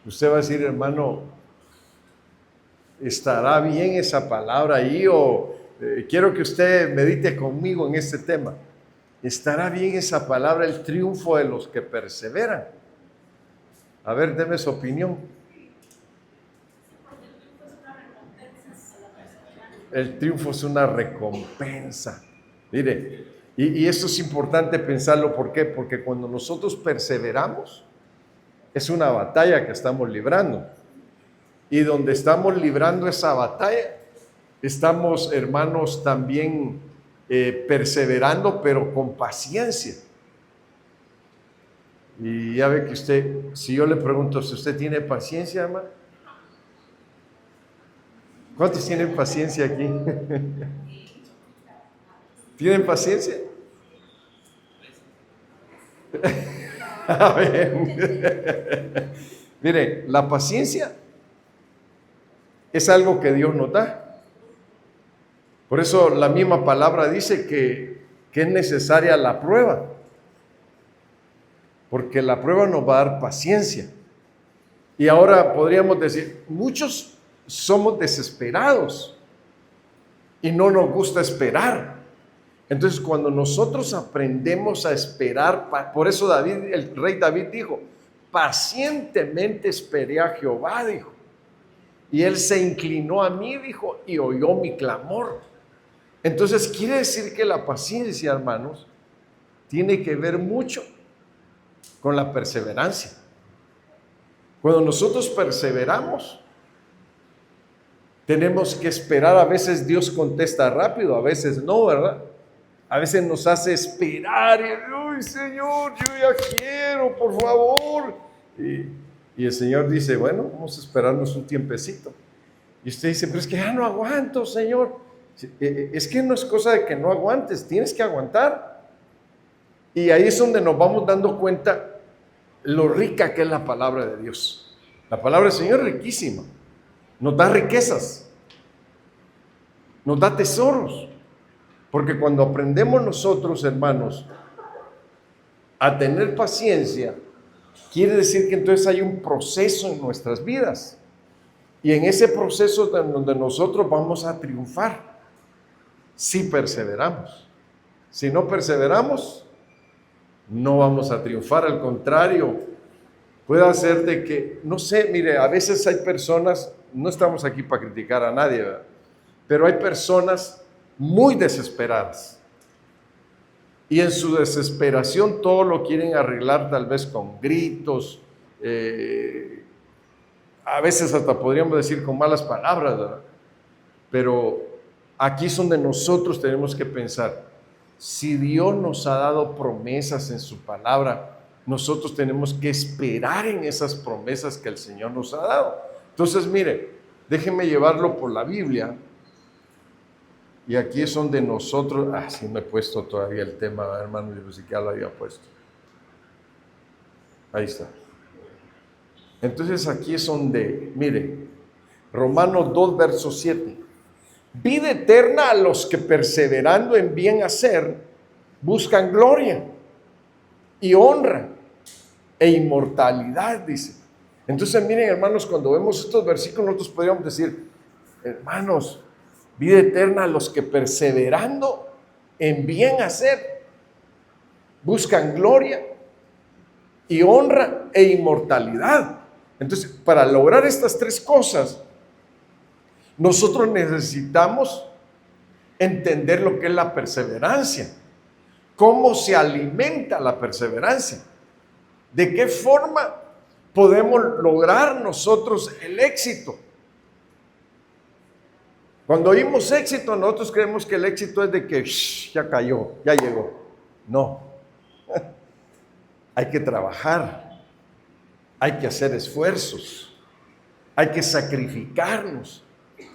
Usted va a decir, hermano, ¿estará bien esa palabra ahí? O quiero que usted medite conmigo en este tema. ¿Estará bien esa palabra, el triunfo de los que perseveran? A ver, deme su opinión. El triunfo es una recompensa. Mire, y esto es importante pensarlo. ¿Por qué? Porque cuando nosotros perseveramos, es una batalla que estamos librando. Y donde estamos librando esa batalla, estamos, hermanos, también perseverando, pero con paciencia. Y ya ve que usted, si yo le pregunto si usted tiene paciencia, hermano. ¿Cuántos tienen paciencia aquí? ¿Tienen paciencia? A ver. Mire, la paciencia es algo que Dios nos da. Por eso la misma palabra dice que es necesaria la prueba. Porque la prueba nos va a dar paciencia. Y ahora podríamos decir, muchos somos desesperados y no nos gusta esperar. Entonces, cuando nosotros aprendemos a esperar, por eso David, el rey David dijo, pacientemente esperé a Jehová, dijo. Y él se inclinó a mí, dijo, y oyó mi clamor. Entonces, quiere decir que la paciencia, hermanos, tiene que ver mucho con la perseverancia. Cuando nosotros perseveramos, tenemos que esperar. A veces Dios contesta rápido, a veces no, ¿verdad? A veces nos hace esperar y, uy, Señor, yo ya quiero, por favor. Y el Señor dice, bueno, vamos a esperarnos un tiempecito. Y usted dice, pero es que ya no aguanto, Señor. Es que no es cosa de que no aguantes, tienes que aguantar. Y ahí es donde nos vamos dando cuenta lo rica que es la palabra de Dios. La palabra del Señor es riquísima. Nos da riquezas, nos da tesoros. Porque cuando aprendemos nosotros, hermanos, a tener paciencia, quiere decir que entonces hay un proceso en nuestras vidas. Y en ese proceso donde nosotros vamos a triunfar, si perseveramos. Si no perseveramos, no vamos a triunfar. Al contrario, puede hacer de que, no sé, mire, a veces hay personas, no estamos aquí para criticar a nadie, ¿verdad? Pero hay personas muy desesperadas. Y en su desesperación todo lo quieren arreglar tal vez con gritos, a veces hasta podríamos decir con malas palabras, ¿verdad? Pero aquí es donde nosotros tenemos que pensar, si Dios nos ha dado promesas en su palabra, nosotros tenemos que esperar en esas promesas que el Señor nos ha dado. Entonces, mire, déjenme llevarlo por la Biblia. Y aquí es donde nosotros, sí no he puesto todavía el tema, hermano, yo pensé que ya lo había puesto. Ahí está. Entonces aquí es donde, mire, Romanos 2, verso 7. Vida eterna a los que perseverando en bien hacer, buscan gloria y honra e inmortalidad, dice. Entonces miren, hermanos, cuando vemos estos versículos, nosotros podríamos decir, hermanos, vida eterna a los que perseverando en bien hacer, buscan gloria y honra e inmortalidad. Entonces, para lograr estas tres cosas, nosotros necesitamos entender lo que es la perseverancia, cómo se alimenta la perseverancia, de qué forma podemos lograr nosotros el éxito. Cuando oímos éxito, nosotros creemos que el éxito es de que ya cayó, ya llegó. No, hay que trabajar, hay que hacer esfuerzos, hay que sacrificarnos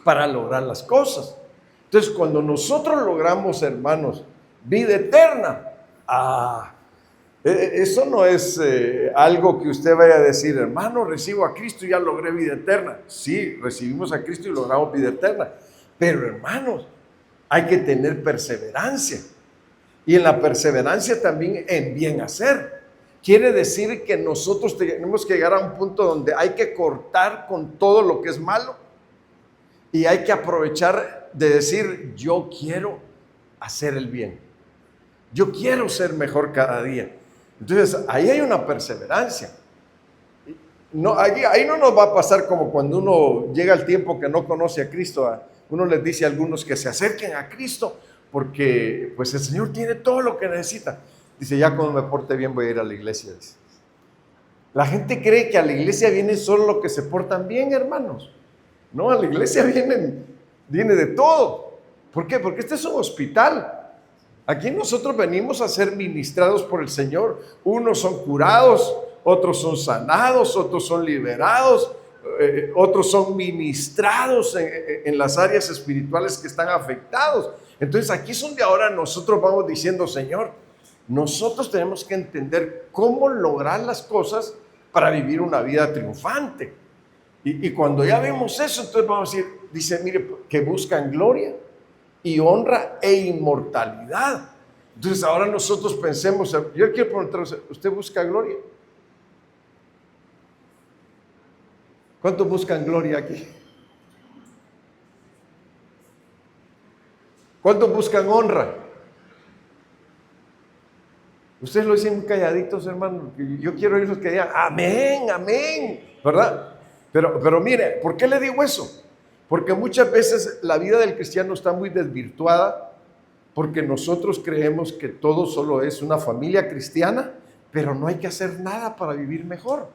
para lograr las cosas. Entonces, cuando nosotros logramos, hermanos, vida eterna, eso no es algo que usted vaya a decir, hermano, recibo a Cristo y ya logré vida eterna. Sí, recibimos a Cristo y logramos vida eterna. Pero, hermanos, hay que tener perseverancia. Y en la perseverancia también en bien hacer. quiere decir que nosotros tenemos que llegar a un punto donde hay que cortar con todo lo que es malo y hay que aprovechar de decir, yo quiero hacer el bien, yo quiero ser mejor cada día. Entonces ahí hay una perseverancia. No, ahí no nos va a pasar como cuando uno llega al tiempo que no conoce a Cristo. Uno les dice a algunos que se acerquen a Cristo porque pues el Señor tiene todo lo que necesita. Dice, ya cuando me porte bien voy a ir a la iglesia. Dice. La gente cree que a la iglesia vienen solo los que se portan bien, hermanos. No, a la iglesia viene de todo. ¿Por qué? Porque este es un hospital. Aquí nosotros venimos a ser ministrados por el Señor. Unos son curados, otros son sanados, otros son liberados, otros son ministrados en las áreas espirituales que están afectados. Entonces aquí es donde ahora nosotros vamos diciendo, Señor, nosotros tenemos que entender cómo lograr las cosas para vivir una vida triunfante. Y cuando ya vemos eso, entonces vamos a decir, dice, mire, que buscan gloria y honra e inmortalidad. Entonces ahora nosotros pensemos, yo quiero preguntarle, ¿usted busca gloria? ¿Cuántos buscan gloria aquí? ¿Cuántos buscan honra? Ustedes lo dicen calladitos, hermano. Yo quiero oírlos que digan, amén, amén, ¿verdad? Pero mire, ¿por qué le digo eso? Porque muchas veces la vida del cristiano está muy desvirtuada porque nosotros creemos que todo solo es una familia cristiana, pero no hay que hacer nada para vivir mejor.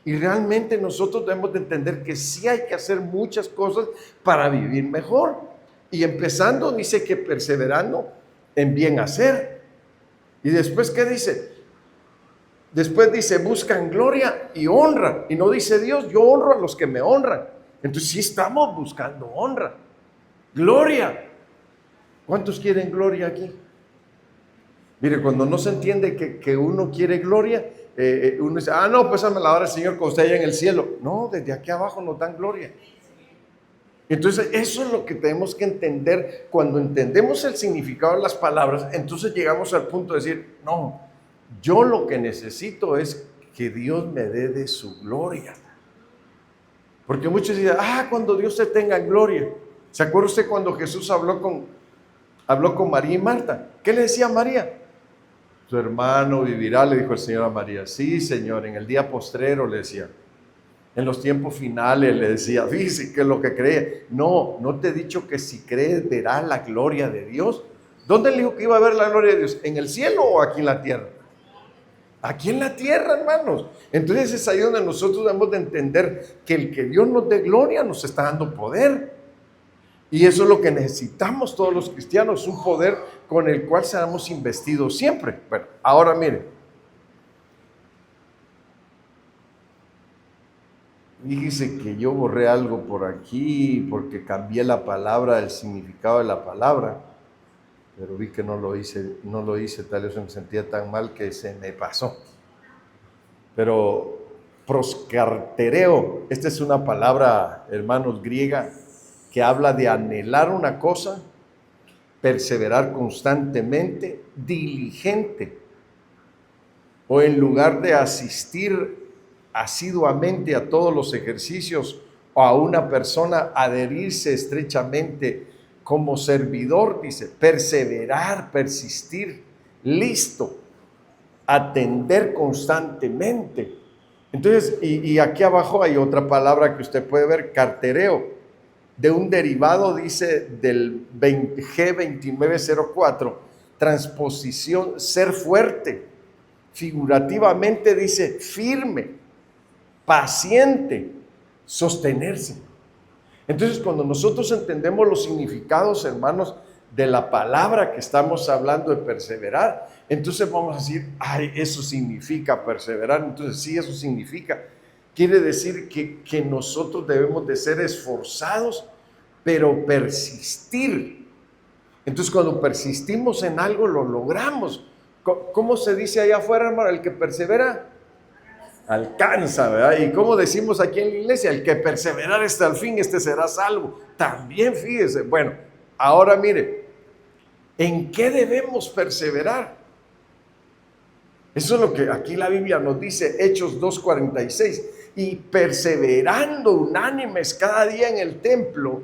Y realmente nosotros debemos de entender que sí hay que hacer muchas cosas para vivir mejor. Y empezando, dice que perseverando en bien hacer. Y después, ¿qué dice? Después dice, buscan gloria y honra. Y no dice Dios, yo honro a los que me honran. Entonces sí estamos buscando honra, gloria. ¿Cuántos quieren gloria aquí? Mire, cuando no se entiende que uno quiere gloria, uno dice, no, pues me la va a dar el Señor con usted allá en el cielo. No, desde aquí abajo nos dan gloria. Entonces eso es lo que tenemos que entender. Cuando entendemos el significado de las palabras, entonces llegamos al punto de decir, no, yo lo que necesito es que Dios me dé de su gloria. Porque muchos dicen, cuando Dios te tenga en gloria. ¿Se acuerda usted cuando Jesús habló con María y Marta? ¿Qué le decía a María? Tu hermano vivirá, le dijo el Señor a María. Sí, Señor, en el día postrero, le decía. En los tiempos finales, le decía, dice que es lo que cree. No te he dicho que si crees verás la gloria de Dios. ¿Dónde le dijo que iba a ver la gloria de Dios? ¿En el cielo o aquí en la tierra? Aquí en la tierra, hermanos. Entonces es ahí donde nosotros debemos de entender que el que Dios nos dé gloria nos está dando poder. Y eso es lo que necesitamos todos los cristianos, un poder con el cual seamos investidos siempre. Bueno, ahora miren. Fíjese que yo borré algo por aquí porque cambié la palabra, el significado de la palabra. Pero vi que no lo hice, tal vez me sentía tan mal que se me pasó. Pero proskartereo, esta es una palabra, hermanos, griega, que habla de anhelar una cosa, perseverar constantemente, diligente, o en lugar de asistir asiduamente a todos los ejercicios o a una persona adherirse estrechamente como servidor, dice, perseverar, persistir, listo, atender constantemente. Entonces, y aquí abajo hay otra palabra que usted puede ver, cartereo, de un derivado, dice, del G2904, transposición, ser fuerte, figurativamente dice, firme, paciente, sostenerse. Entonces, cuando nosotros entendemos los significados, hermanos, de la palabra que estamos hablando de perseverar, entonces vamos a decir, eso significa perseverar. Entonces, sí, eso significa. Quiere decir que nosotros debemos de ser esforzados, pero persistir. Entonces, cuando persistimos en algo, lo logramos. ¿Cómo se dice allá afuera, hermano? El que persevera alcanza, ¿verdad? Y como decimos aquí en la iglesia, el que perseverar hasta el fin, este será salvo. También fíjese, bueno, ahora mire, ¿en qué debemos perseverar? Eso es lo que aquí la Biblia nos dice, Hechos 2:46. Y perseverando unánimes cada día en el templo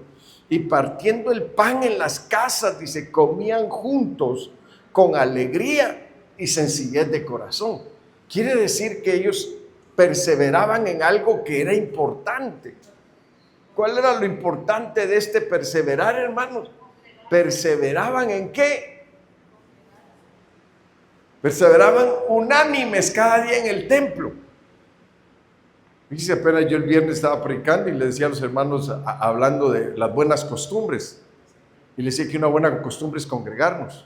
y partiendo el pan en las casas, dice, comían juntos con alegría y sencillez de corazón. Quiere decir que ellos perseveraban en algo que era importante. ¿Cuál era lo importante de este perseverar, hermanos? ¿Perseveraban en qué? Perseveraban unánimes cada día en el templo. Dice, apenas yo el viernes estaba predicando y le decía a los hermanos, hablando de las buenas costumbres, y les decía que una buena costumbre es congregarnos.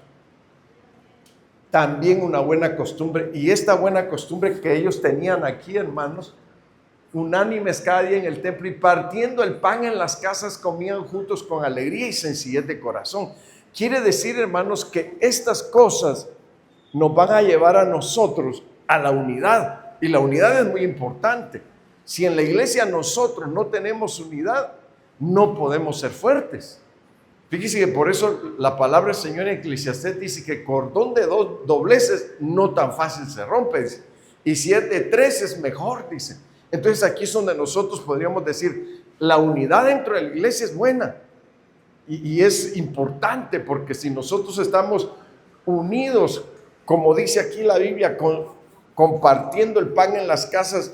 También una buena costumbre, y esta buena costumbre que ellos tenían aquí, hermanos, unánimes cada día en el templo y partiendo el pan en las casas, comían juntos con alegría y sencillez de corazón. Quiere decir, hermanos, que estas cosas nos van a llevar a nosotros a la unidad, y la unidad es muy importante. Si en la iglesia nosotros no tenemos unidad, no podemos ser fuertes. Fíjese que por eso la palabra del Señor en Eclesiastés dice que cordón de dos dobleces no tan fácil se rompe, dice. Y si es de tres es mejor, dice. Entonces aquí es donde nosotros podríamos decir, la unidad dentro de la iglesia es buena y es importante, porque si nosotros estamos unidos, como dice aquí la Biblia, compartiendo el pan en las casas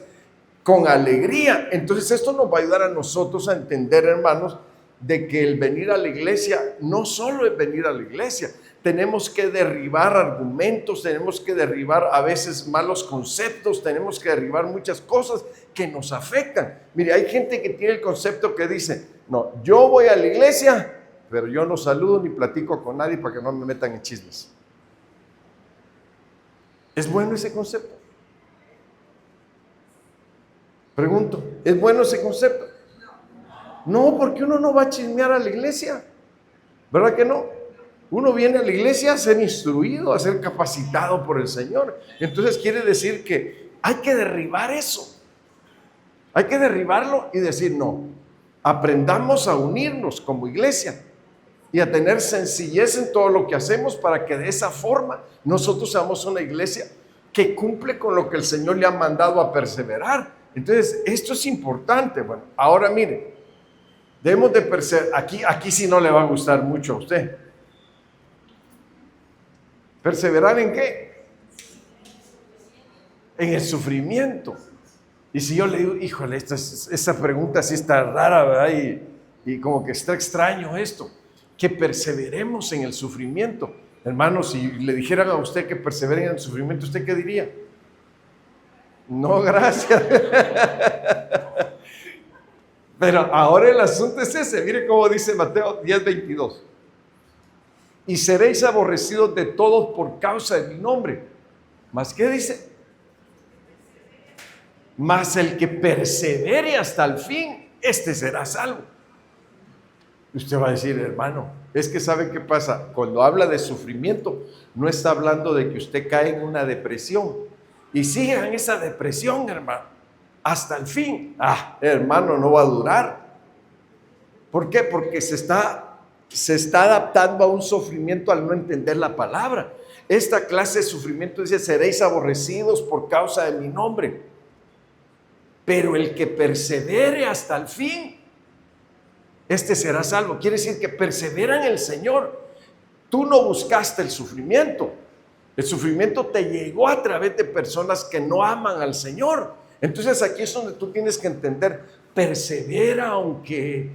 con alegría, entonces esto nos va a ayudar a nosotros a entender, hermanos, de que el venir a la iglesia no solo es venir a la iglesia. Tenemos que derribar argumentos, tenemos que derribar a veces malos conceptos, tenemos que derribar muchas cosas que nos afectan. Mire, hay gente que tiene el concepto que dice, no, yo voy a la iglesia, pero yo no saludo ni platico con nadie para que no me metan en chismes. ¿Es bueno ese concepto? Pregunto, ¿es bueno ese concepto? No, porque uno no va a chismear a la iglesia, ¿verdad que no? Uno viene a la iglesia a ser instruido, a ser capacitado por el Señor. Entonces quiere decir que hay que derribar eso. Hay que derribarlo y decir, no, aprendamos a unirnos como iglesia y a tener sencillez en todo lo que hacemos para que de esa forma nosotros seamos una iglesia que cumple con lo que el Señor le ha mandado a perseverar. Entonces, esto es importante. Bueno, ahora mire, debemos de perseverar. Aquí sí no le va a gustar mucho a usted. ¿Perseverar en qué? En el sufrimiento. Y si yo le digo, híjole, esta pregunta sí está rara, ¿verdad? Y como que está extraño esto. Que perseveremos en el sufrimiento. Hermanos, si le dijeran a usted que perseveren en el sufrimiento, ¿usted qué diría? No, gracias. Pero ahora el asunto es ese. Mire cómo dice Mateo 10:22. Y seréis aborrecidos de todos por causa de mi nombre. ¿Mas qué dice? Mas el que persevere hasta el fin, este será salvo. Usted va a decir, hermano, es que ¿sabe qué pasa? Cuando habla de sufrimiento, no está hablando de que usted cae en una depresión y siga en esa depresión, hermano, hasta el fin. Hermano, no va a durar. ¿Por qué? Porque se está adaptando a un sufrimiento al no entender la palabra. Esta clase de sufrimiento dice, seréis aborrecidos por causa de mi nombre. Pero el que persevere hasta el fin, este será salvo. Quiere decir que persevera en el Señor. Tú no buscaste el sufrimiento. El sufrimiento te llegó a través de personas que no aman al Señor. Entonces aquí es donde tú tienes que entender, persevera aunque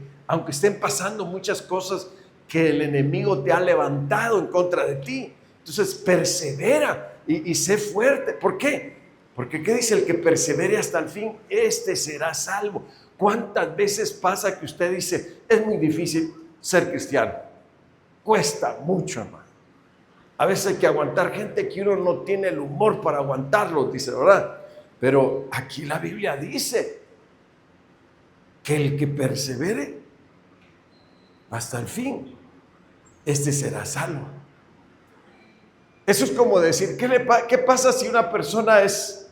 estén pasando muchas cosas que el enemigo te ha levantado en contra de ti. Entonces persevera y sé fuerte. ¿Por qué? Porque ¿qué dice? El que persevere hasta el fin, este será salvo. ¿Cuántas veces pasa que usted dice, es muy difícil ser cristiano? Cuesta mucho, hermano. A veces hay que aguantar gente que uno no tiene el humor para aguantarlo, dice, ¿verdad? Pero aquí la Biblia dice que el que persevere hasta el fin, este será salvo. Eso es como decir, ¿qué pasa si una persona es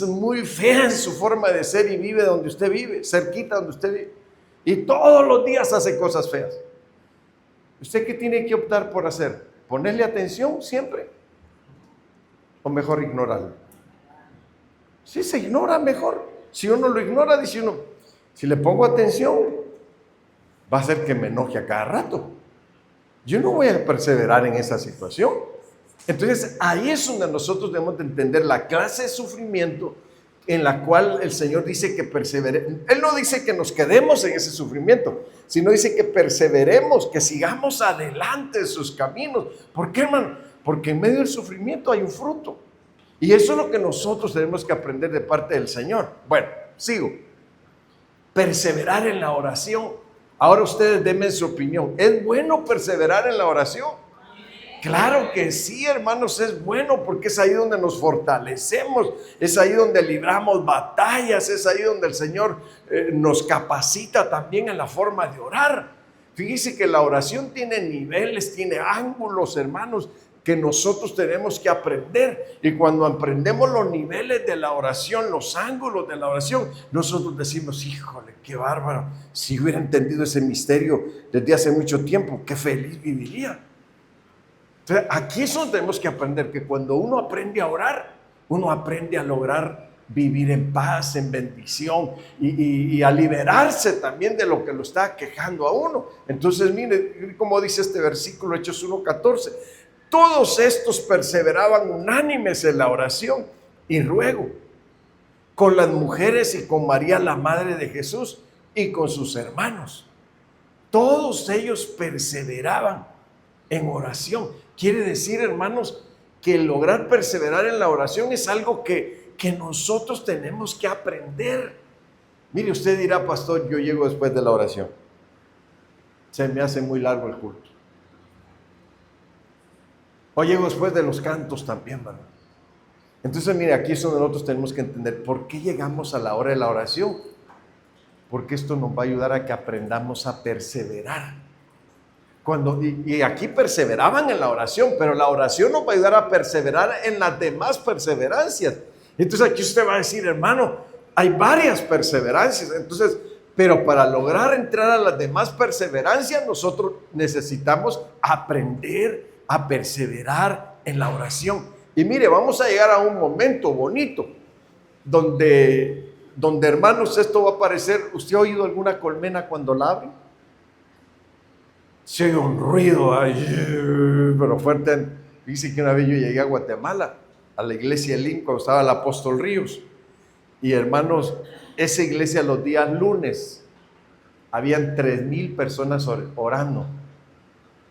muy fea en su forma de ser y vive donde usted vive, cerquita donde usted vive, y todos los días hace cosas feas? ¿Usted qué tiene que optar por hacer? ¿Ponerle atención siempre? o mejor ignorarlo? Sí, se ignora mejor. Si uno lo ignora, dice uno, si le pongo atención, va a ser que me enoje a cada rato. Yo no voy a perseverar en esa situación. Entonces, ahí es donde nosotros debemos de entender la clase de sufrimiento en la cual el Señor dice que perseveremos. Él no dice que nos quedemos en ese sufrimiento, sino dice que perseveremos, que sigamos adelante en sus caminos. ¿Por qué, hermano? Porque en medio del sufrimiento hay un fruto. Y eso es lo que nosotros tenemos que aprender de parte del Señor. Bueno, sigo. Perseverar en la oración. Ahora ustedes denme su opinión. ¿Es bueno perseverar en la oración? Claro que sí, hermanos, es bueno porque es ahí donde nos fortalecemos, es ahí donde libramos batallas, es ahí donde el Señor nos capacita también en la forma de orar. Fíjese que la oración tiene niveles, tiene ángulos, hermanos, que nosotros tenemos que aprender. Y cuando aprendemos los niveles de la oración, los ángulos de la oración, nosotros decimos, híjole, qué bárbaro, si hubiera entendido ese misterio desde hace mucho tiempo, qué feliz viviría. Entonces, aquí es donde tenemos que aprender que cuando uno aprende a orar, uno aprende a lograr vivir en paz, en bendición y a liberarse también de lo que lo está quejando a uno. Entonces, mire como dice este versículo, Hechos 1:14. Todos estos perseveraban unánimes en la oración y ruego, con las mujeres y con María, la madre de Jesús, y con sus hermanos. Todos ellos perseveraban en oración. Quiere decir, hermanos, que lograr perseverar en la oración es algo que nosotros tenemos que aprender. Mire, usted dirá, pastor, yo llego después de la oración. Se me hace muy largo el culto. O llego después de los cantos también, ¿verdad? Entonces, mire, aquí es donde nosotros tenemos que entender por qué llegamos a la hora de la oración. Porque esto nos va a ayudar a que aprendamos a perseverar. Y aquí perseveraban en la oración, pero la oración nos va a ayudar a perseverar en las demás perseverancias. Entonces aquí usted va a decir, hermano, hay varias perseverancias. Entonces, pero para lograr entrar a las demás perseverancias, nosotros necesitamos aprender a perseverar en la oración. Y mire, vamos a llegar a un momento bonito donde hermanos, esto va a parecer, ¿usted ha oído alguna colmena cuando la abre? Se oye un ruido, pero fuerte. Dice que una vez yo llegué a Guatemala, a la iglesia de Lin, cuando estaba el apóstol Ríos. Y hermanos, esa iglesia los días lunes, habían 3,000 personas orando.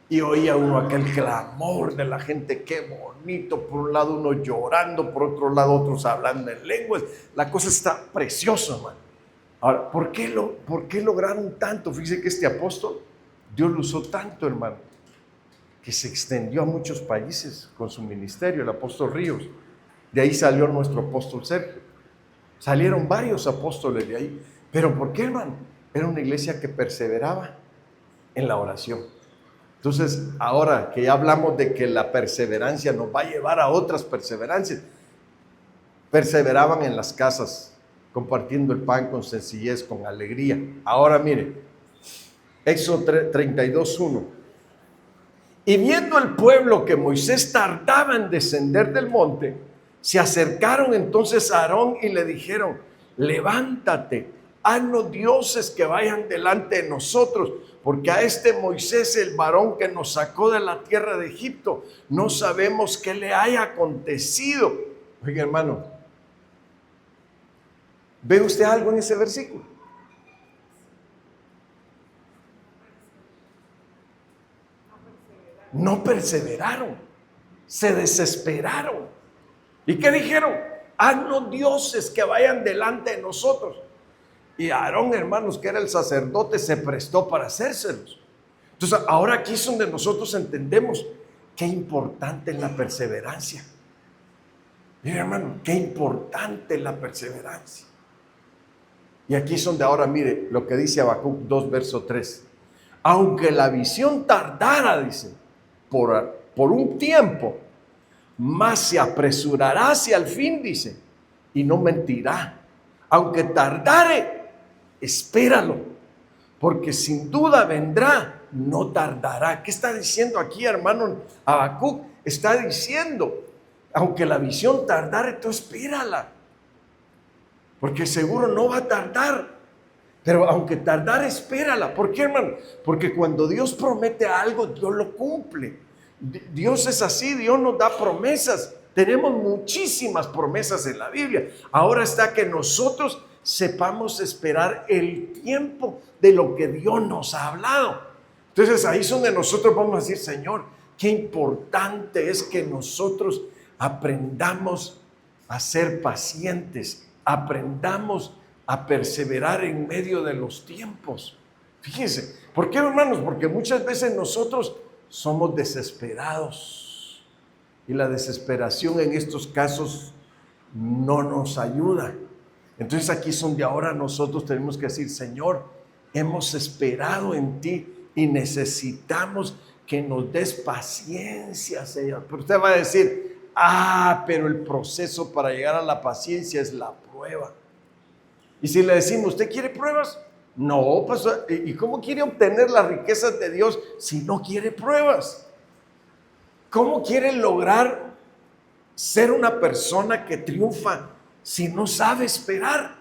Y oía uno aquel clamor de la gente, qué bonito, por un lado uno llorando, por otro lado otros hablando en lenguas. La cosa está preciosa, hermano. Ahora, ¿por qué lograron tanto? Fíjese que este apóstol, Dios lo usó tanto, hermano, que se extendió a muchos países con su ministerio, el apóstol Ríos. De ahí salió nuestro apóstol Sergio. Salieron varios apóstoles de ahí. ¿Pero por qué, hermano? Era una iglesia que perseveraba en la oración. Entonces, ahora que ya hablamos de que la perseverancia nos va a llevar a otras perseverancias, perseveraban en las casas, compartiendo el pan con sencillez, con alegría. Ahora mire, Éxodo 32:1. Y viendo el pueblo que Moisés tardaba en descender del monte, se acercaron entonces a Aarón y le dijeron, levántate, haznos dioses que vayan delante de nosotros, porque a este Moisés, el varón que nos sacó de la tierra de Egipto, no sabemos qué le haya acontecido. Oiga, hermano, ¿ve usted algo en ese versículo? No perseveraron, se desesperaron. ¿Y qué dijeron? Haznos dioses que vayan delante de nosotros. Y Aarón, hermanos, que era el sacerdote, se prestó para hacérselos. Entonces, ahora aquí es donde nosotros entendemos qué importante es la perseverancia. Mire, hermano, qué importante es la perseverancia. Y aquí es donde ahora, mire, lo que dice Habacuc 2, verso 3. Aunque la visión tardara, dice, por un tiempo, mas se apresurará hacia el fin, dice, y no mentirá. Aunque tardare, espéralo, porque sin duda vendrá, no tardará. ¿Qué está diciendo aquí, hermano? Habacuc está diciendo Aunque la visión tardare, tú espérala, porque seguro no va a tardar. Pero aunque tardare, espérala. ¿Por qué, hermano? Porque cuando Dios promete algo, Dios lo cumple. Dios es así, Dios nos da promesas. Tenemos muchísimas promesas en la Biblia. Ahora está que nosotros sepamos esperar el tiempo de lo que Dios nos ha hablado. Entonces ahí es donde nosotros vamos a decir, Señor, qué importante es que nosotros aprendamos a ser pacientes, aprendamos a perseverar en medio de los tiempos. Fíjense, ¿por qué, hermanos? Porque muchas veces nosotros somos desesperados y la desesperación en estos casos no nos ayuda. Entonces aquí es donde ahora nosotros tenemos que decir, Señor, hemos esperado en ti y necesitamos que nos des paciencia, Señor. Pero usted va a decir, pero el proceso para llegar a la paciencia es la prueba. Y si le decimos, ¿usted quiere pruebas? No, pastor. ¿Y cómo quiere obtener las riquezas de Dios si no quiere pruebas? ¿Cómo quiere lograr ser una persona que triunfa si no sabe esperar?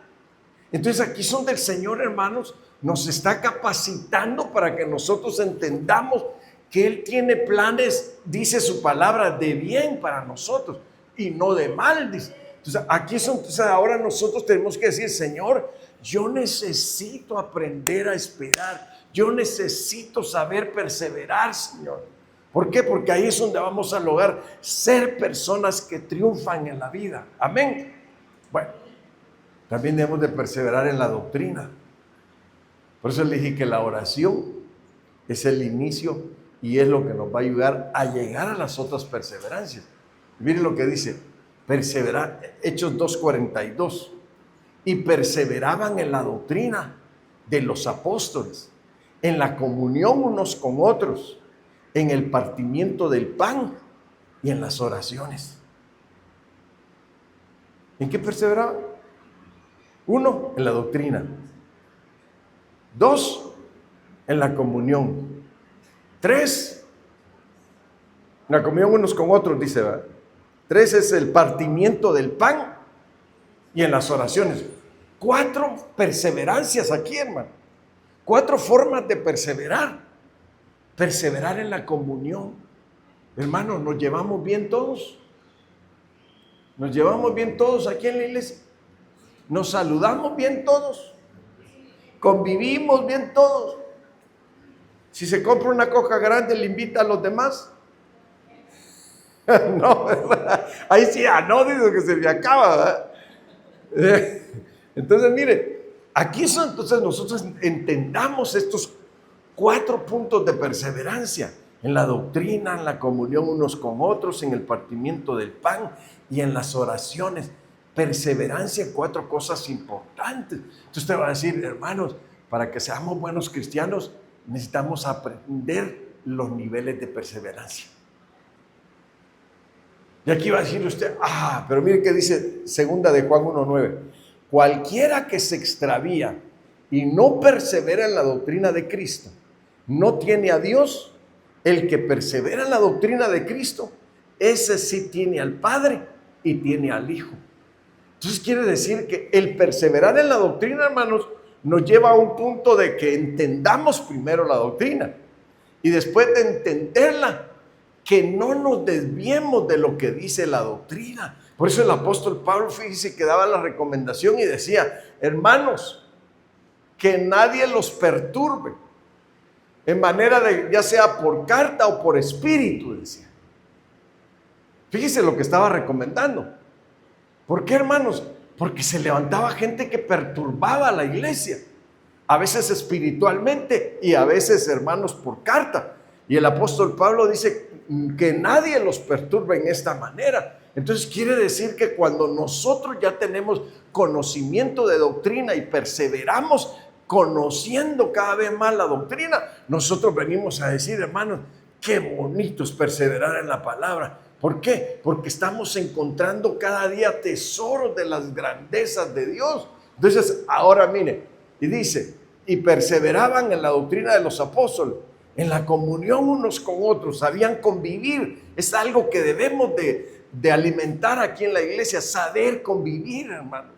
Entonces aquí son del Señor, hermanos, nos está capacitando para que nosotros entendamos que Él tiene planes, dice su palabra, de bien para nosotros y no de mal, dice. Entonces, entonces ahora nosotros tenemos que decir, Señor, yo necesito aprender a esperar. Yo necesito saber perseverar, Señor. ¿Por qué? Porque ahí es donde vamos a lograr ser personas que triunfan en la vida. Amén. Bueno, también debemos de perseverar en la doctrina. Por eso le dije que la oración es el inicio y es lo que nos va a ayudar a llegar a las otras perseverancias. Miren lo que dice. Perseverar, Hechos 2:42, y perseveraban en la doctrina de los apóstoles, en la comunión unos con otros, en el partimiento del pan y en las oraciones. ¿En qué perseveraban? 1, en la doctrina. 2, en la comunión. 3, en la comunión unos con otros, dice, ¿verdad? 3 es el partimiento del pan y en las oraciones. 4 perseverancias aquí, hermano. 4 formas de perseverar. Perseverar en la comunión. Hermano, ¿nos llevamos bien todos? ¿Nos llevamos bien todos aquí en la iglesia? ¿Nos saludamos bien todos? ¿Convivimos bien todos? Si se compra una coca grande, ¿le invita a los demás? No, ¿verdad? Ahí sí, no, digo que se me acaba, ¿verdad? Entonces, mire, aquí son, entonces nosotros entendamos estos 4 puntos de perseverancia: en la doctrina, en la comunión unos con otros, en el partimiento del pan y en las oraciones. Perseverancia en 4 cosas importantes. Entonces usted va a decir, hermanos, para que seamos buenos cristianos, necesitamos aprender los niveles de perseverancia. Y aquí va a decir usted, pero mire que dice 2 de Juan 1:9. Cualquiera que se extravía y no persevera en la doctrina de Cristo, no tiene a Dios. El que persevera en la doctrina de Cristo, ese sí tiene al Padre y tiene al Hijo. Entonces quiere decir que el perseverar en la doctrina, hermanos, nos lleva a un punto de que entendamos primero la doctrina y después de entenderla, que no nos desviemos de lo que dice la doctrina. Por eso el apóstol Pablo, fíjese, que daba la recomendación y decía, hermanos, que nadie los perturbe en manera de, ya sea por carta o por espíritu, decía. Fíjese lo que estaba recomendando. ¿Por qué, hermanos? Porque se levantaba gente que perturbaba a la iglesia, a veces espiritualmente y a veces, hermanos, por carta. Y el apóstol Pablo dice que nadie los perturbe en esta manera. Entonces quiere decir que cuando nosotros ya tenemos conocimiento de doctrina y perseveramos conociendo cada vez más la doctrina, nosotros venimos a decir, hermanos, qué bonito es perseverar en la palabra. ¿Por qué? Porque estamos encontrando cada día tesoros de las grandezas de Dios. Entonces, ahora mire, y dice, y perseveraban en la doctrina de los apóstoles, en la comunión unos con otros, sabían convivir. Es algo que debemos de alimentar aquí en la iglesia, saber convivir, hermanos,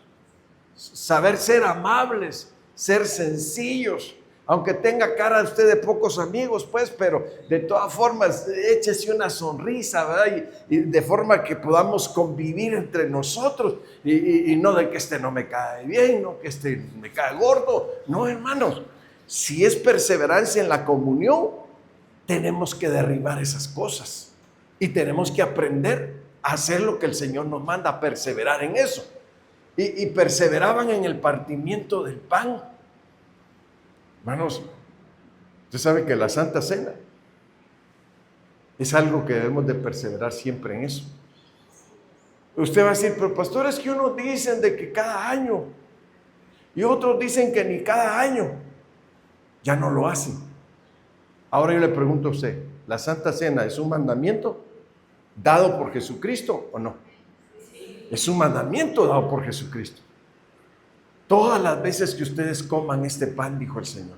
saber ser amables, ser sencillos. Aunque tenga cara usted de pocos amigos, pues, pero de todas formas, échese una sonrisa, ¿verdad? Y de forma que podamos convivir entre nosotros y no de que este no me cae bien, no que este me cae gordo. No, hermanos, si es perseverancia en la comunión, tenemos que derribar esas cosas y tenemos que aprender a hacer lo que el Señor nos manda, a perseverar en eso. Y perseveraban en el partimiento del pan. Hermanos, usted sabe que la Santa Cena es algo que debemos de perseverar siempre en eso. Usted va a decir, pero pastor, es que unos dicen de que cada año y otros dicen que ni cada año. Ya no lo hacen. Ahora yo le pregunto a usted, ¿la Santa Cena es un mandamiento dado por Jesucristo o no? Es un mandamiento dado por Jesucristo. Todas las veces que ustedes coman este pan, dijo el Señor,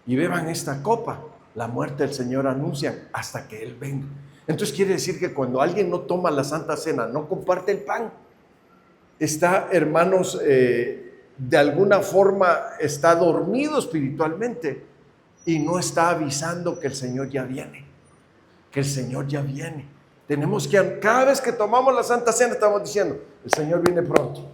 y beban esta copa, la muerte del Señor anuncian hasta que Él venga. Entonces quiere decir que cuando alguien no toma la Santa Cena, no comparte el pan, está, hermanos, de alguna forma está dormido espiritualmente y no está avisando que el Señor ya viene, que el Señor ya viene. Tenemos que, cada vez que tomamos la Santa Cena, estamos diciendo, el Señor viene pronto.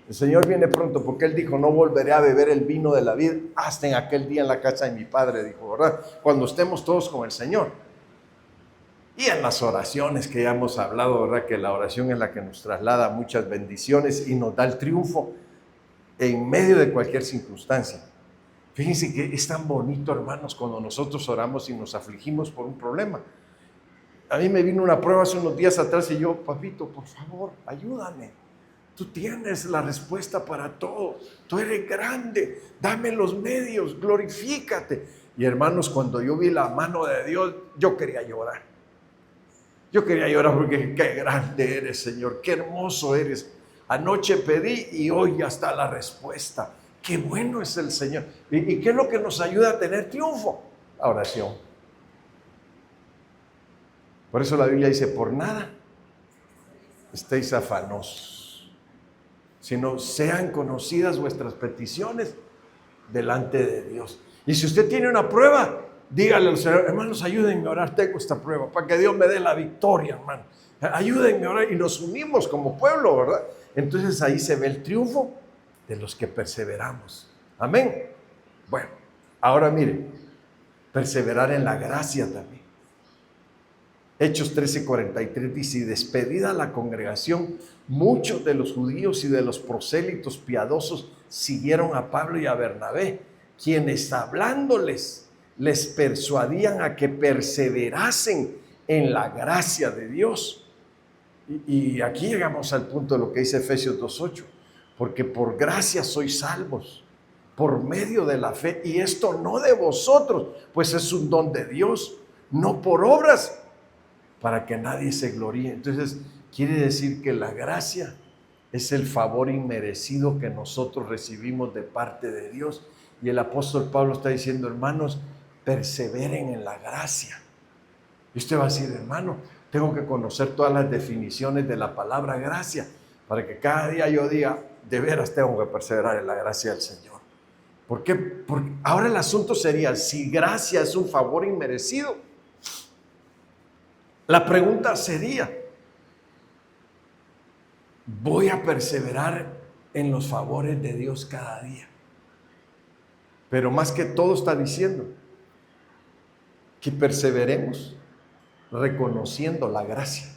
El Señor viene pronto, porque Él dijo, no volveré a beber el vino de la vid hasta en aquel día en la casa de mi Padre, dijo, ¿verdad? Cuando estemos todos con el Señor. Y en las oraciones que ya hemos hablado, ¿verdad? Que la oración es la que nos traslada muchas bendiciones y nos da el triunfo en medio de cualquier circunstancia. Fíjense que es tan bonito, hermanos, cuando nosotros oramos y nos afligimos por un problema. A mí me vino una prueba hace unos días atrás y yo, papito, por favor, ayúdame. Tú tienes la respuesta para todo. Tú eres grande. Dame los medios. Glorifícate. Y hermanos, cuando yo vi la mano de Dios, yo quería llorar. Yo quería llorar porque qué grande eres, Señor. Qué hermoso eres. Anoche pedí y hoy ya está la respuesta. Qué bueno es el Señor. ¿Y qué es lo que nos ayuda a tener triunfo? La oración. Por eso la Biblia dice, por nada estéis afanosos, sino sean conocidas vuestras peticiones delante de Dios. Y si usted tiene una prueba, dígale al Señor, hermanos, ayúdenme a orar, tengo esta prueba, para que Dios me dé la victoria, hermano. Ayúdenme a orar, y nos unimos como pueblo, ¿verdad? Entonces ahí se ve el triunfo de los que perseveramos. Amén. Bueno, ahora mire, perseverar en la gracia también. Hechos 13:43 dice, y despedida la congregación, muchos de los judíos y de los prosélitos piadosos siguieron a Pablo y a Bernabé, quienes hablándoles les persuadían a que perseverasen en la gracia de Dios. Y aquí llegamos al punto de lo que dice Efesios 2:8, porque por gracia sois salvos, por medio de la fe, y esto no de vosotros, pues es un don de Dios, no por obras, para que nadie se gloríe. Entonces, quiere decir que la gracia es el favor inmerecido que nosotros recibimos de parte de Dios. Y el apóstol Pablo está diciendo, hermanos, perseveren en la gracia. Y usted va a decir, hermano, tengo que conocer todas las definiciones de la palabra gracia, para que cada día yo diga, de veras tengo que perseverar en la gracia del Señor. ¿Por qué? Porque ahora el asunto sería, si gracia es un favor inmerecido, la pregunta sería, ¿voy a perseverar en los favores de Dios cada día? Pero más que todo está diciendo que perseveremos reconociendo la gracia,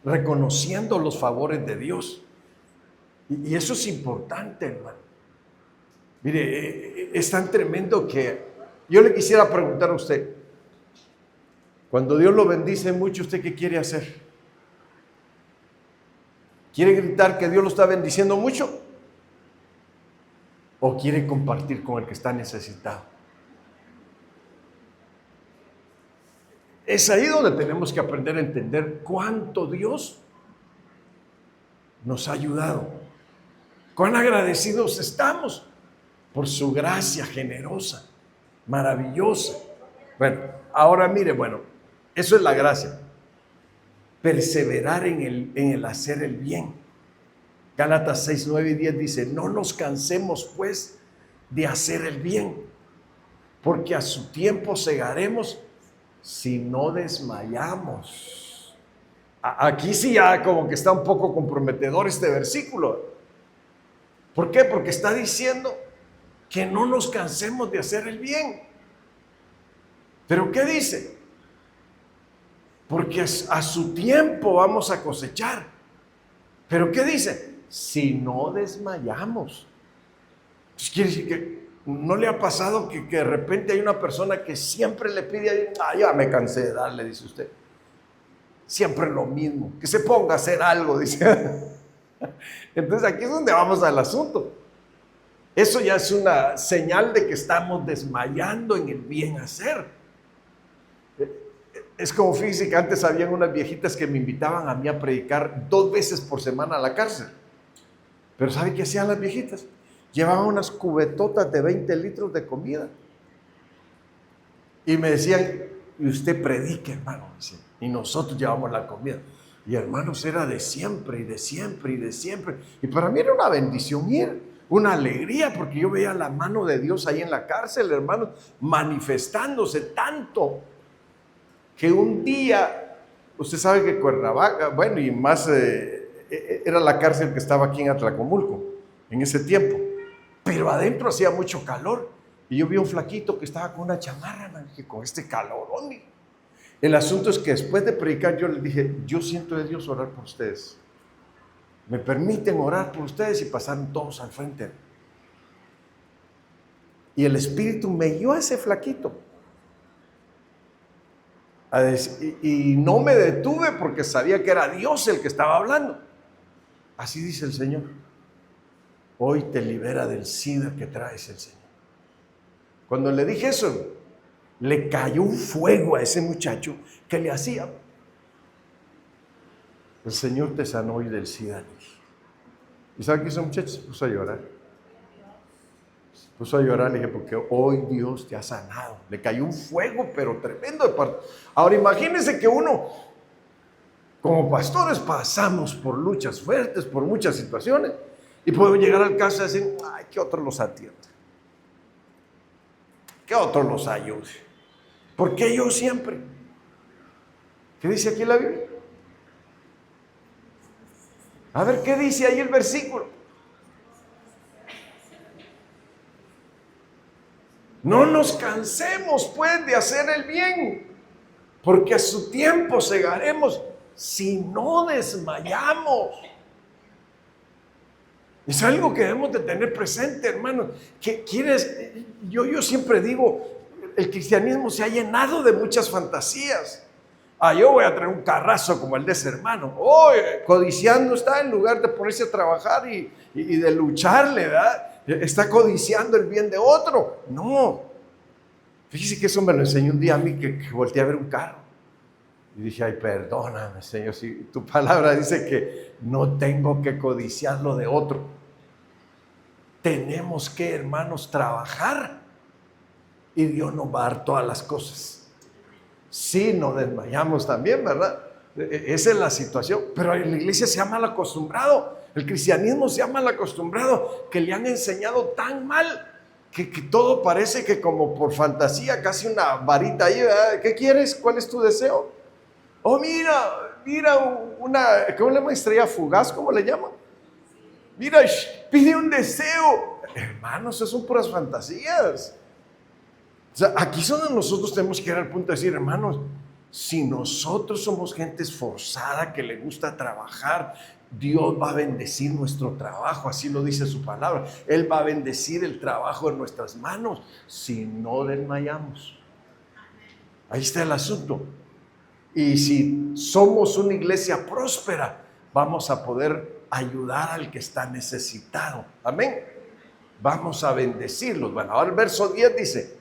reconociendo los favores de Dios. Y eso es importante, hermano. Mire, es tan tremendo que yo le quisiera preguntar a usted, cuando Dios lo bendice mucho, ¿usted qué quiere hacer? ¿Quiere gritar que Dios lo está bendiciendo mucho? ¿O quiere compartir con el que está necesitado? Es ahí donde tenemos que aprender a entender cuánto Dios nos ha ayudado. Cuán agradecidos estamos por su gracia generosa, maravillosa. Bueno, ahora mire, eso es la gracia. perseverar en el hacer el bien. Gálatas 6, 9 y 10 dice: no nos cansemos pues de hacer el bien, porque a su tiempo segaremos si no desmayamos. Aquí sí ya como que está un poco comprometedor este versículo. ¿Por qué? Porque está diciendo que no nos cansemos de hacer el bien. ¿Pero qué dice? Porque a su tiempo vamos a cosechar. ¿Pero qué dice? Si no desmayamos. Entonces quiere decir que ¿no le ha pasado que de repente hay una persona que siempre le pide a Dios? Ya me cansé de darle, dice usted. Siempre lo mismo, que se ponga a hacer algo, dice. Entonces aquí es donde vamos al asunto. Eso ya es una señal de que estamos desmayando en el bien hacer. Es como, fíjense que antes habían unas viejitas que me invitaban a mí a predicar 2 veces por semana a la cárcel. Pero ¿sabe qué hacían las viejitas? Llevaban unas cubetotas de 20 litros de comida. Y me decían: y usted predique, hermano. Y nosotros llevamos la comida. Y hermanos, era de siempre y de siempre y de siempre. Y para mí era una bendición ir, una alegría, porque yo veía la mano de Dios ahí en la cárcel, hermanos, manifestándose tanto, que un día, usted sabe que Cuernavaca, bueno, y más, era la cárcel que estaba aquí en Atlacomulco, en ese tiempo. Pero adentro hacía mucho calor. Y yo vi un flaquito que estaba con una chamarra, man, dije, con este calor, ¿dónde? El asunto es que después de predicar yo le dije: yo siento de Dios orar por ustedes. ¿Me permiten orar por ustedes? Y pasaron todos al frente. Y el Espíritu me guió a ese flaquito. Y no me detuve porque sabía que era Dios el que estaba hablando. Así dice el Señor: hoy te libera del SIDA que traes el Señor. Cuando le dije eso, le cayó un fuego a ese muchacho que le hacía: el Señor te sanó hoy del SIDA. ¿Y sabe qué ese muchacho se puso a llorar? Se puso a llorar, le dije: porque hoy Dios te ha sanado. Le cayó un fuego, pero tremendo de parte. Ahora imagínense que uno, como pastores, pasamos por luchas fuertes, por muchas situaciones, y podemos llegar al caso y decir: ay, que otro los atienda, que otro los ayude. ¿Por qué yo siempre? ¿Qué dice aquí la Biblia? A ver, ¿qué dice ahí el versículo? No nos cansemos pues de hacer el bien, porque a su tiempo segaremos si no desmayamos. Es algo que debemos de tener presente, hermanos. ¿Qué quieres? Yo siempre digo, el cristianismo se ha llenado de muchas fantasías. Yo voy a traer un carrazo como el de ese hermano. Codiciando está, en lugar de ponerse a trabajar y de lucharle, ¿verdad? Está codiciando el bien de otro. No. Fíjese que eso me lo enseñó un día a mí, que volteé a ver un carro. Y dije: ay, perdóname, Señor, si tu palabra dice que no tengo que codiciar lo de otro. Tenemos que, hermanos, trabajar y Dios nos va a dar todas las cosas. Sí, nos desmayamos también, ¿verdad? Esa es la situación. Pero en la iglesia se ha mal acostumbrado, el cristianismo se ha mal acostumbrado, que le han enseñado tan mal que todo parece que como por fantasía, casi una varita ahí, ¿verdad? ¿Qué quieres? ¿Cuál es tu deseo? Mira una, ¿cómo le llama? Estrella fugaz, ¿cómo le llaman? Mira, pide un deseo. Hermanos, eso son puras fantasías. O sea, aquí es donde nosotros tenemos que ir al punto de decir: hermanos, si nosotros somos gente esforzada, que le gusta trabajar, Dios va a bendecir nuestro trabajo, así lo dice su palabra. Él va a bendecir el trabajo en nuestras manos si no desmayamos. Ahí está el asunto. Y si somos una iglesia próspera, vamos a poder ayudar al que está necesitado. Amén. Vamos a bendecirlos. Bueno, ahora el verso 10 dice: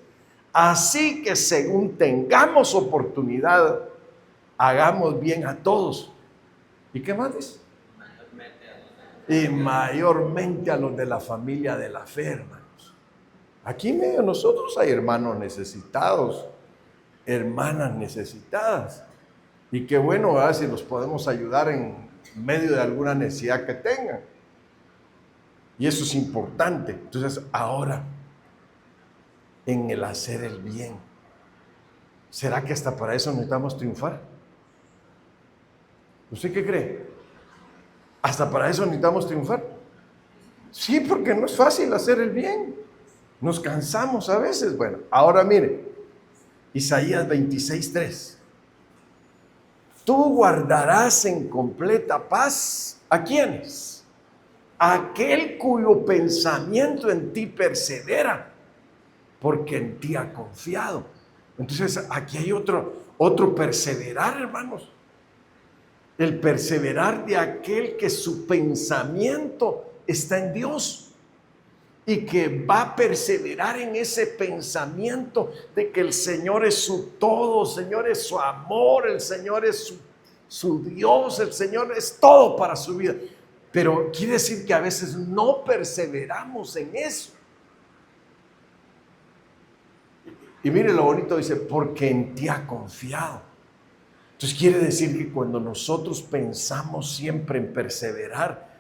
así que según tengamos oportunidad, hagamos bien a todos. ¿Y qué más dice? Y mayormente a los de la familia de la fe, hermanos. Aquí en medio de nosotros hay hermanos necesitados, hermanas necesitadas. Y qué bueno, ¿verdad? Si los podemos ayudar en medio de alguna necesidad que tengan. Y eso es importante. Entonces, ahora, en el hacer el bien, ¿será que hasta para eso necesitamos triunfar? ¿Usted qué cree? ¿Hasta para eso necesitamos triunfar? Sí, porque no es fácil hacer el bien. Nos cansamos a veces. Bueno, ahora mire, Isaías 26:3. Tú guardarás en completa paz, ¿a quiénes? A aquel cuyo pensamiento en ti persevera, porque en ti ha confiado. Entonces aquí hay otro perseverar, hermanos. El perseverar de aquel que su pensamiento está en Dios y que va a perseverar en ese pensamiento de que el Señor es su todo, el Señor es su amor, el Señor es su Dios, el Señor es todo para su vida. Pero quiere decir que a veces no perseveramos en eso. Y mire lo bonito, dice, porque en ti ha confiado. Entonces quiere decir que cuando nosotros pensamos siempre en perseverar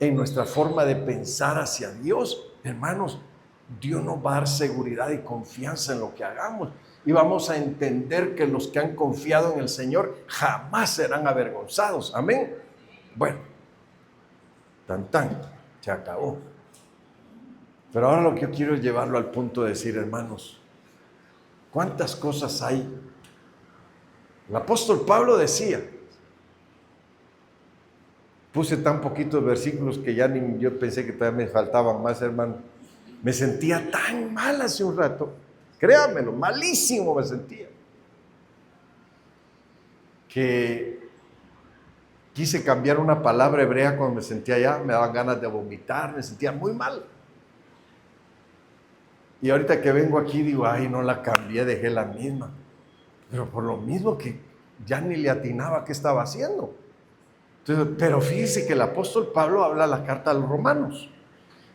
en nuestra forma de pensar hacia Dios, hermanos, Dios nos va a dar seguridad y confianza en lo que hagamos. Y vamos a entender que los que han confiado en el Señor jamás serán avergonzados. Amén. Bueno, se acabó. Pero ahora lo que yo quiero es llevarlo al punto de decir, hermanos, ¿cuántas cosas hay? El apóstol Pablo decía, puse tan poquitos versículos que ya ni yo pensé que todavía me faltaban más, hermano. Me sentía tan mal hace un rato, créanmelo, malísimo me sentía, que quise cambiar una palabra hebrea cuando me sentía allá, me daban ganas de vomitar, me sentía muy mal. Y ahorita que vengo aquí digo, ay, no la cambié, dejé la misma. Pero por lo mismo que ya ni le atinaba qué estaba haciendo. Entonces, pero fíjese que el apóstol Pablo habla la carta a los romanos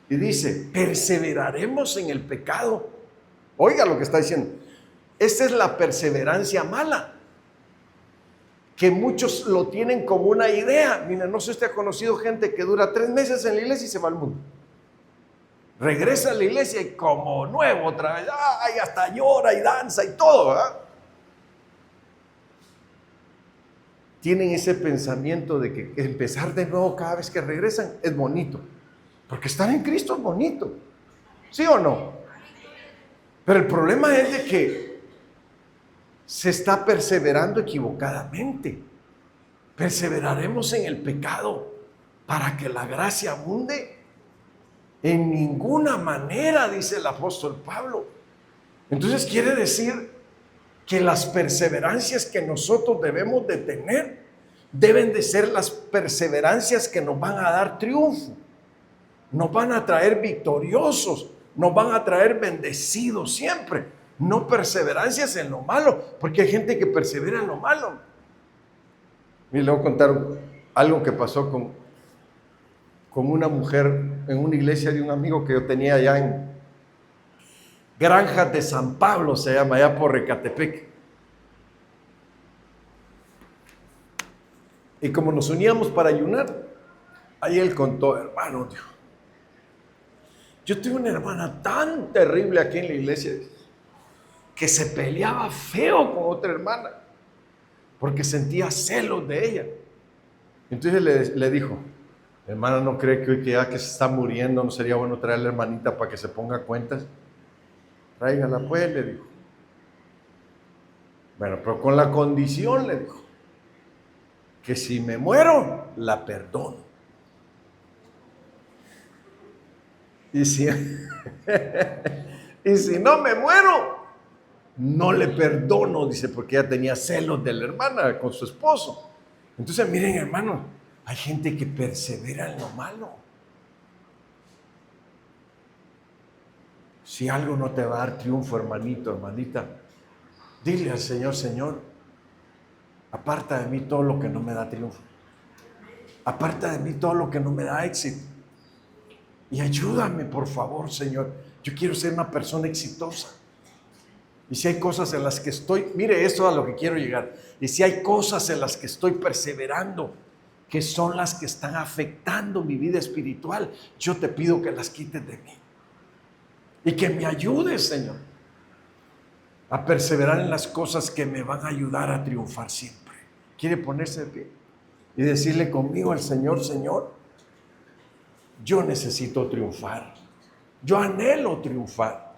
y dice, perseveraremos en el pecado. Oiga lo que está diciendo. Esta es la perseverancia mala, que muchos lo tienen como una idea. Mira, no sé si usted ha conocido gente que dura 3 meses en la iglesia y se va al mundo. Regresa a la iglesia y como nuevo otra vez, ay, hasta llora y danza y todo, ¿verdad? Tienen ese pensamiento de que empezar de nuevo cada vez que regresan es bonito, porque estar en Cristo es bonito, ¿sí o no? Pero el problema es de que se está perseverando equivocadamente. Perseveraremos en el pecado para que la gracia abunde. En ninguna manera, dice el apóstol Pablo. Entonces quiere decir que las perseverancias que nosotros debemos de tener deben de ser las perseverancias que nos van a dar triunfo, nos van a traer victoriosos, nos van a traer bendecidos siempre, no perseverancias en lo malo, porque hay gente que persevera en lo malo. Y le voy a contar algo que pasó con una mujer en una iglesia de un amigo que yo tenía allá en Granjas de San Pablo, se llama, allá por Ecatepec. Y como nos uníamos para ayunar, ahí él contó, hermano, yo tuve una hermana tan terrible aquí en la iglesia que se peleaba feo con otra hermana porque sentía celos de ella. Entonces le dijo, hermana, ¿no cree que hoy que ya que se está muriendo no sería bueno traer a la hermanita para que se ponga cuentas? Tráigala pues, le dijo. Bueno, pero con la condición, le dijo, que si me muero, la perdono. Y si, y si no me muero, no le perdono, dice, porque ella tenía celos de la hermana con su esposo. Entonces, miren, hermano, hay gente que persevera en lo malo. Si algo no te va a dar triunfo, hermanito, hermanita, dile al Señor, Señor, aparta de mí todo lo que no me da triunfo. Aparta de mí todo lo que no me da éxito. Y ayúdame, por favor, Señor. Yo quiero ser una persona exitosa. Y si hay cosas en las que estoy, mire, eso a lo que quiero llegar. Y si hay cosas en las que estoy perseverando, que son las que están afectando mi vida espiritual, yo te pido que las quites de mí. Y que me ayudes, Señor, a perseverar en las cosas que me van a ayudar a triunfar siempre. ¿Quiere ponerse de pie y decirle conmigo al Señor: Señor, yo necesito triunfar, yo anhelo triunfar?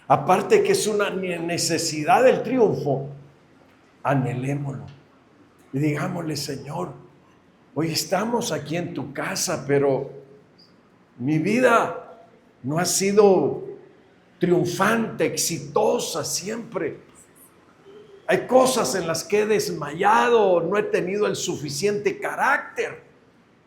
Aparte que es una necesidad del triunfo, anhelémoslo y digámosle: Señor, hoy estamos aquí en tu casa, pero mi vida no ha sido triunfante, exitosa siempre. Hay cosas en las que he desmayado, no he tenido el suficiente carácter.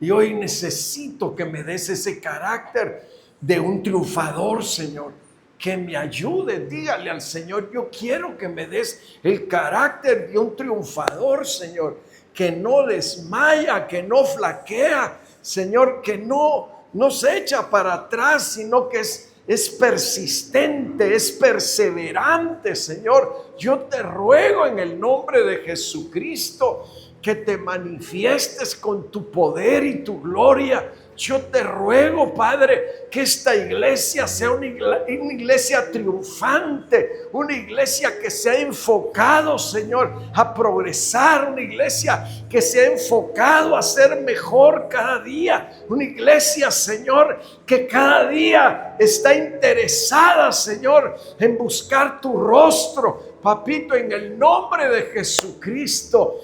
Y hoy necesito que me des ese carácter de un triunfador, Señor. Que me ayude, dígale al Señor: yo quiero que me des el carácter de un triunfador, Señor. Que no desmaya, que no flaquea, Señor, que no se echa para atrás, sino que es persistente, es perseverante, Señor. Yo te ruego en el nombre de Jesucristo que te manifiestes con tu poder y tu gloria. Yo te ruego, Padre, que esta iglesia sea una iglesia triunfante, una iglesia que se ha enfocado, Señor, a progresar, una iglesia que se ha enfocado a ser mejor cada día, una iglesia, Señor, que cada día está interesada, Señor, en buscar tu rostro. Papito, en el nombre de Jesucristo,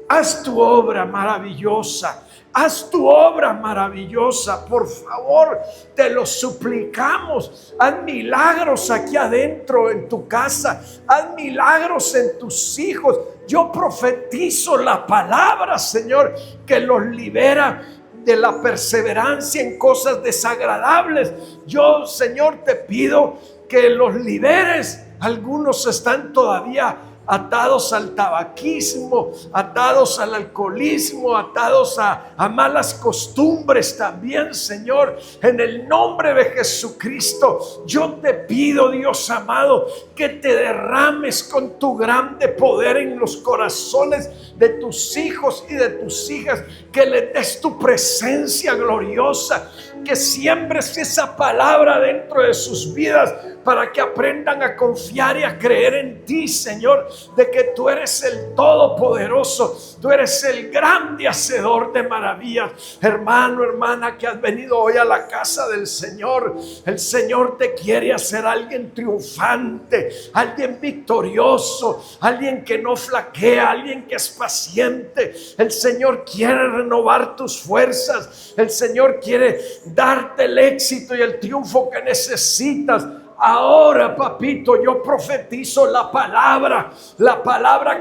haz tu obra maravillosa. Haz tu obra maravillosa, por favor, te lo suplicamos. Haz milagros aquí adentro en tu casa, haz milagros en tus hijos. Yo profetizo la palabra, Señor, que los libera de la perseverancia en cosas desagradables. Yo, Señor, te pido que los liberes. Algunos están todavía atados al tabaquismo, atados al alcoholismo, atados a malas costumbres también, Señor. En el nombre de Jesucristo, yo te pido, Dios amado, que te derrames con tu grande poder en los corazones de tus hijos y de tus hijas, que les des tu presencia gloriosa, que siembres esa palabra dentro de sus vidas, para que aprendan a confiar y a creer en ti, Señor, de que tú eres el Todopoderoso, tú eres el grande hacedor de maravillas. Hermano, hermana, que has venido hoy a la casa del Señor, el Señor te quiere hacer alguien triunfante, alguien victorioso, alguien que no flaquea, alguien que es paciente. El Señor quiere renovar tus fuerzas, el Señor quiere darte el éxito y el triunfo que necesitas. Ahora, papito, yo profetizo la palabra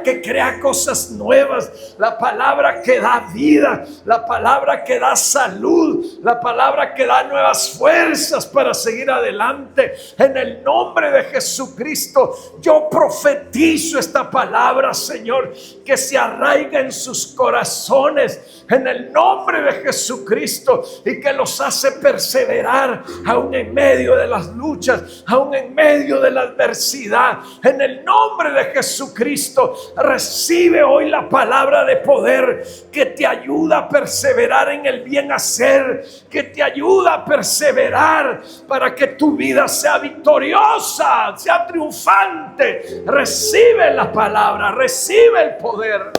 que crea cosas nuevas, la palabra que da vida, la palabra que da salud, la palabra que da nuevas fuerzas para seguir adelante. En el nombre de Jesucristo, yo profetizo esta palabra, Señor, que se arraiga en sus corazones, en el nombre de Jesucristo, y que los hace perseverar aún en medio de las luchas, aún en medio de la adversidad. En el nombre de Jesucristo, recibe hoy la palabra de poder que te ayuda a perseverar en el bien hacer, que te ayuda a perseverar para que tu vida sea victoriosa, sea triunfante. Recibe la palabra, recibe el poder,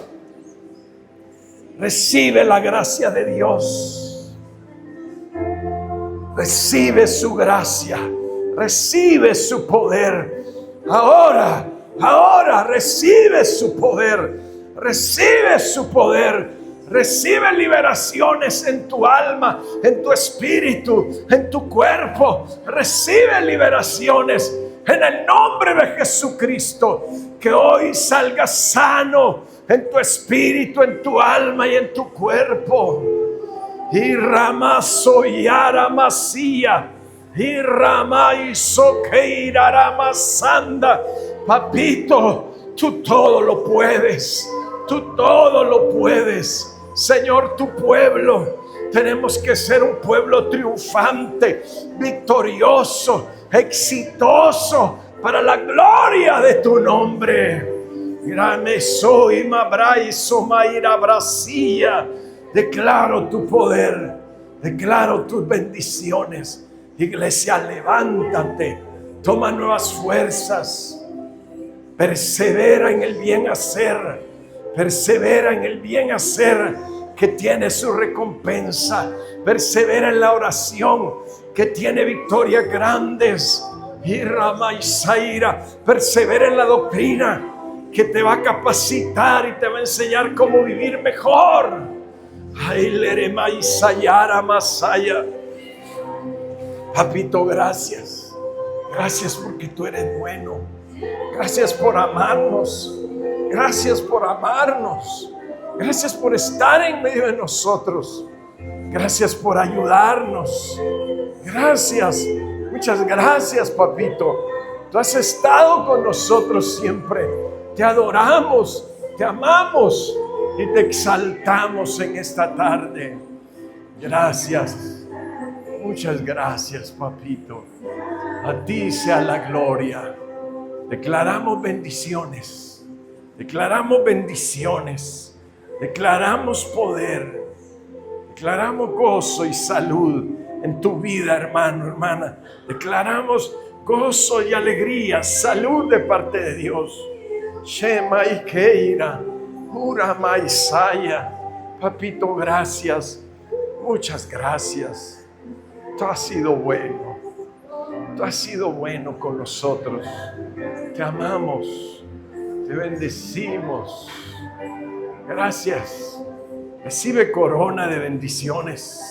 recibe la gracia de Dios, recibe su gracia, recibe su poder. Ahora recibe su poder, recibe su poder. Recibe liberaciones en tu alma, en tu espíritu, en tu cuerpo. Recibe liberaciones en el nombre de Jesucristo. Que hoy salgas sano en tu espíritu, en tu alma y en tu cuerpo. Y ramazo y aramasía. Y ramaizo que iraramasanda. Papito, tú todo lo puedes. Tú todo lo puedes. Señor, tu pueblo, tenemos que ser un pueblo triunfante, victorioso, exitoso, para la gloria de tu nombre. Grame soy Mabrai Somaira Brasilla. Declaro tu poder, declaro tus bendiciones. Iglesia, levántate, toma nuevas fuerzas, persevera en el bien hacer, persevera en el bien hacer que tiene su recompensa, persevera en la oración que tiene victorias grandes. Y Rama Isaira, persevera en la doctrina que te va a capacitar y te va a enseñar cómo vivir mejor. Ay, Lerema Isayara Masaya. Papito, gracias. Gracias porque tú eres bueno. Gracias por amarnos. Gracias por amarnos. Gracias por estar en medio de nosotros. Gracias por ayudarnos. Gracias. Muchas gracias, papito. Tú has estado con nosotros siempre. Te adoramos, te amamos y te exaltamos en esta tarde. Gracias. Muchas gracias, papito. A ti sea la gloria. Declaramos bendiciones. Declaramos bendiciones. Declaramos poder. Declaramos gozo y salud en tu vida, hermano, hermana. Declaramos gozo y alegría, salud de parte de Dios. Shema y Keira, Urama Isaya. Papito, gracias. Muchas gracias. Tú has sido bueno. Tú has sido bueno con nosotros. Te amamos. Te bendecimos. Gracias. Recibe corona de bendiciones.